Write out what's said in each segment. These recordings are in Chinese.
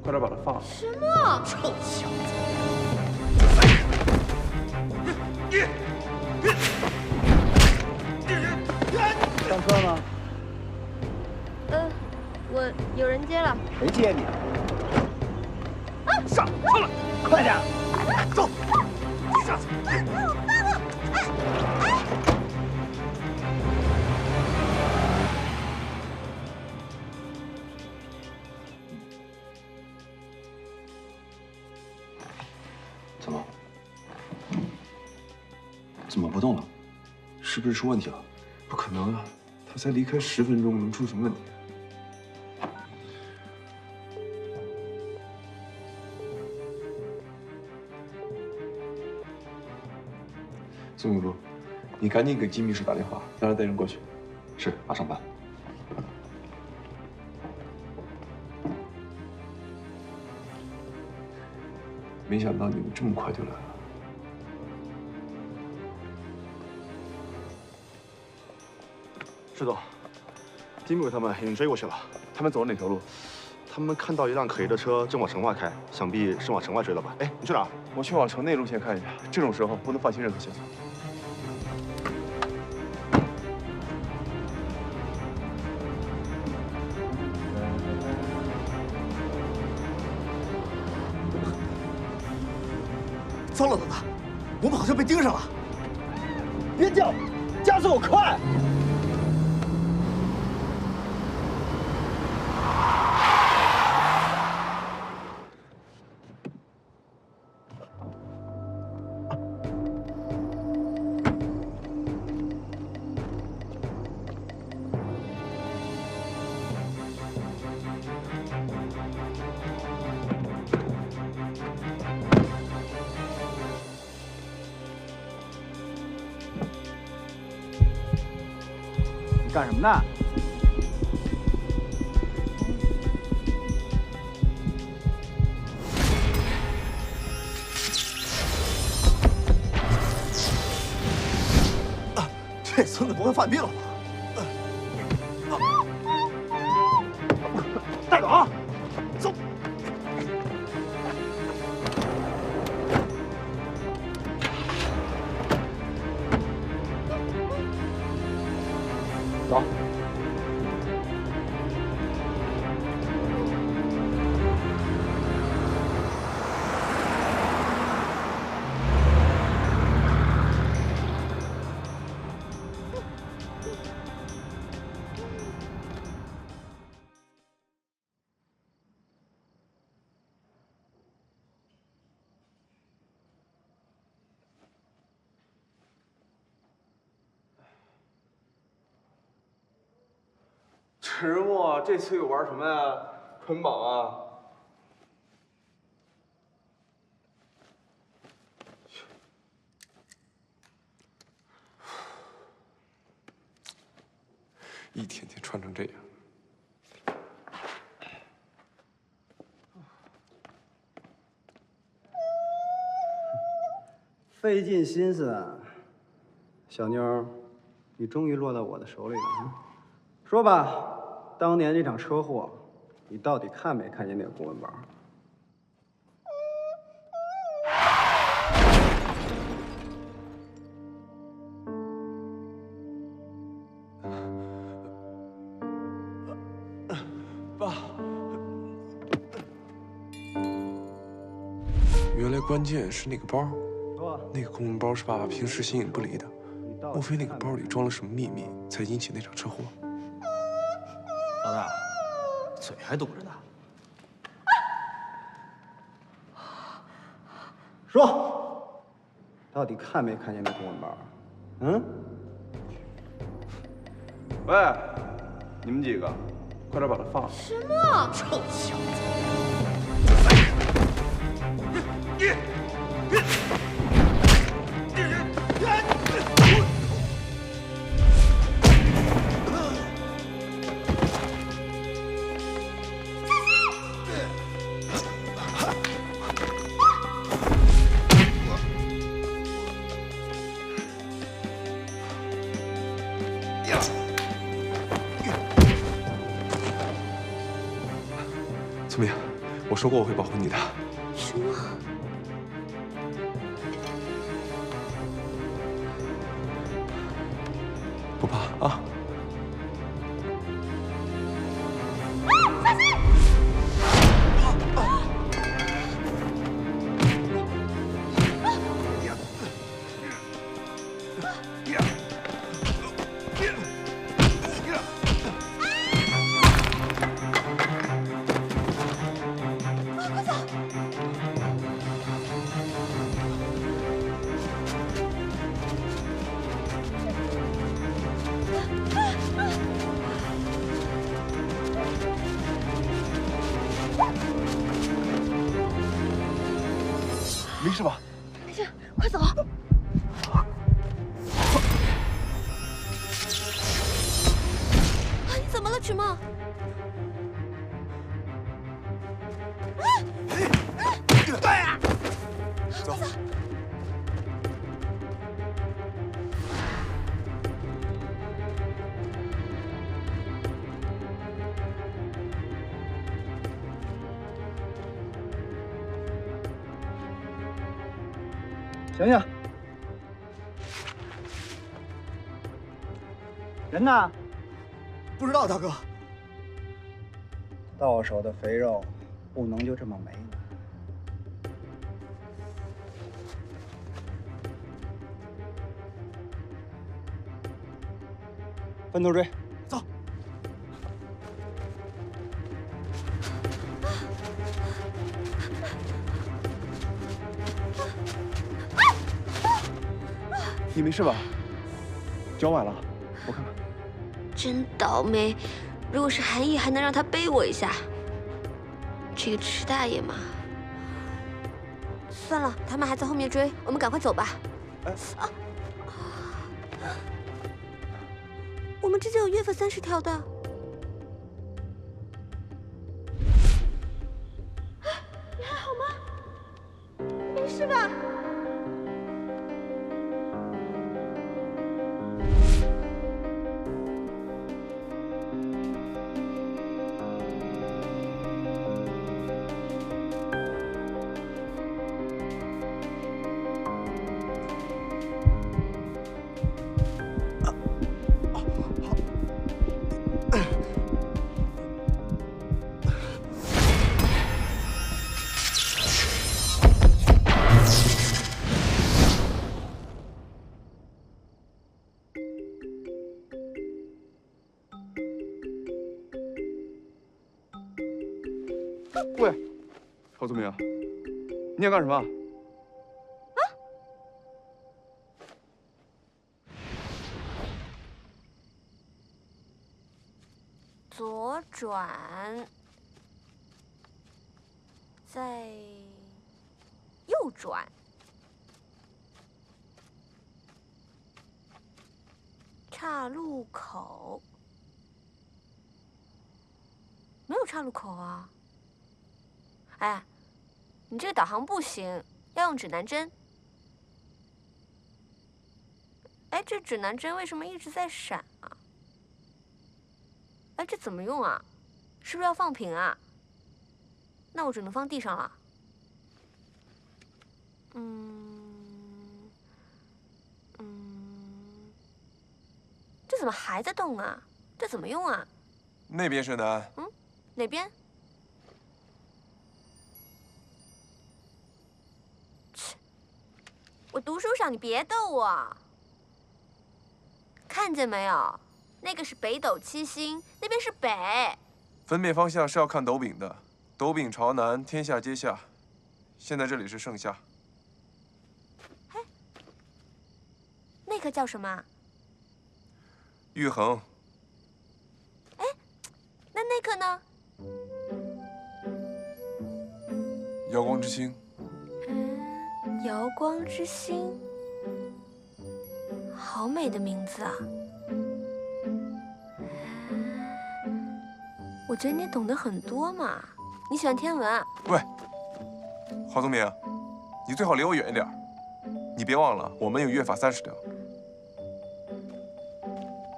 快点把他放了。什么？臭小子！上车吗？我有人接了。谁接你？上车了，快点！走！下去！怎么？怎么不动了？是不是出问题了？不可能啊！他才离开10分钟，能出什么问题？宋秘书，你赶紧给金秘书打电话，让他带人过去。是，马上办。没想到你们这么快就来了。石总，金秘书他们已经追过去了。他们走了哪条路？他们看到一辆可疑的车正往城外开，想必是往城外追了吧？哎，你去哪儿？我去往城内路线看一下，这种时候不能放弃任何线索。糟了，老大，我们好像被盯上了！别叫，加速，快！干什么呢？这孙子不会犯病了吧？带走啊！走。走。迟墨，这次又玩什么呀？捆绑啊！一天天穿成这样。费尽心思啊，小妞儿，你终于落到我的手里了啊！说吧。当年那场车祸，你到底看没看见那个公文包？爸，原来关键是那个包。那个公文包是爸爸平时形影不离的，莫非那个包里装了什么秘密，才引起那场车祸？老大，嘴还堵着呢。说，到底看没看见那公文包？嗯？喂，你们几个，快点把他放了。什么？臭小子！怎么样？我说过我会保护你的。什么？不怕啊！没事吧？没事，快走！你怎么了，曲梦？走。醒醒！人呢？不知道，大哥。到手的肥肉不能就这么没了。分头追，走。你没事吧？脚崴了，我看看。真倒霉！如果是韩毅，还能让他背我一下。这个迟大爷嘛。算了，他们还在后面追，我们赶快走吧。我们之间有约法30条的。你还好吗？没事吧？喂，郝宗明，你想干什么？左转，再右转，岔路口，没有岔路口啊。哎，你这个导航不行，要用指南针。哎，这指南针为什么一直在闪啊？哎，这怎么用啊？是不是要放平啊？那我只能放地上了。这怎么还在动啊？这怎么用啊？那边是南。哪边？切，我读书少，你别逗我。看见没有？那个是北斗七星，那边是北。分辨方向是要看斗柄的，斗柄朝南，天下皆下。现在这里是盛夏。嘿，那个叫什么？玉衡。哎，那个呢？瑶光之星。瑶光之星，好美的名字啊！我觉得你懂得很多嘛，你喜欢天文啊？喂，郝宗明，你最好离我远一点。你别忘了，我们有约法30条。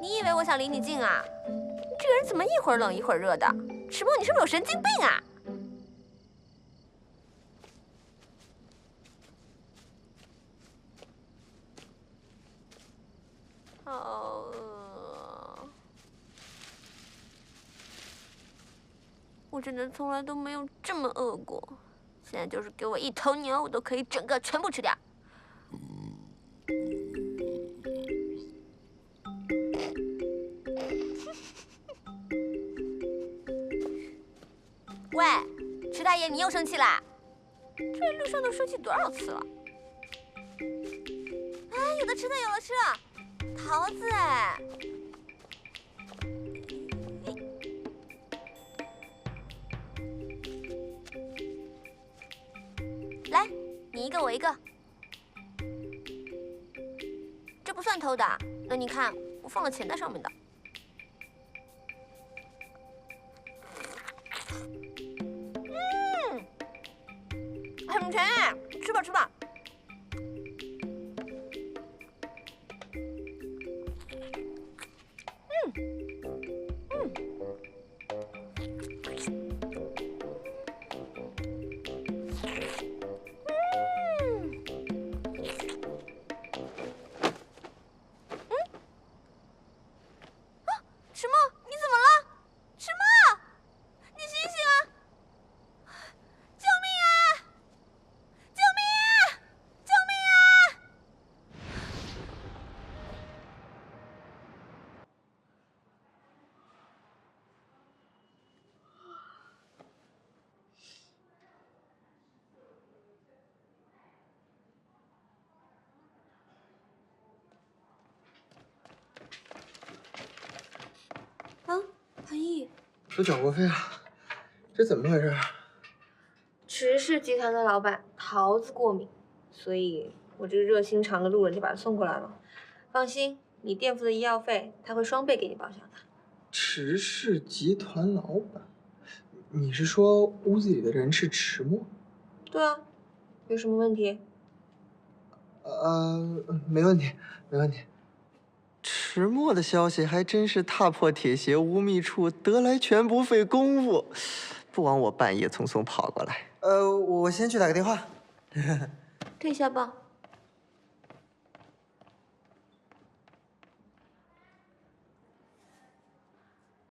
你以为我想离你近啊？你这个人怎么一会儿冷一会儿热的？池梦，你是不是有神经病啊？我真的从来都没有这么饿过。现在就是给我一头牛，我都可以整个全部吃掉。喂，池大爷，你又生气啦？这路上都生气多少次了？哎，有的吃的，有的吃了，桃子哎。来，你一个我一个，这不算偷的。那你看，我放了钱在上面的。很甜哎，吃吧吃吧。什么？你怎么了？什么？你醒醒啊！救命啊！救命啊！救命啊！啊，韩毅，都缴过费了，这怎么回事？池氏集团的老板桃子过敏，所以我这个热心肠的路人就把他送过来了。放心，你垫付的医药费他会双倍给你报销的。池氏集团老板，你是说屋子里的人是池墨？对啊，有什么问题？没问题，没问题。池墨的消息还真是踏破铁鞋无觅处，得来全不费工夫，不枉我半夜匆匆跑过来。我先去打个电话。退下吧。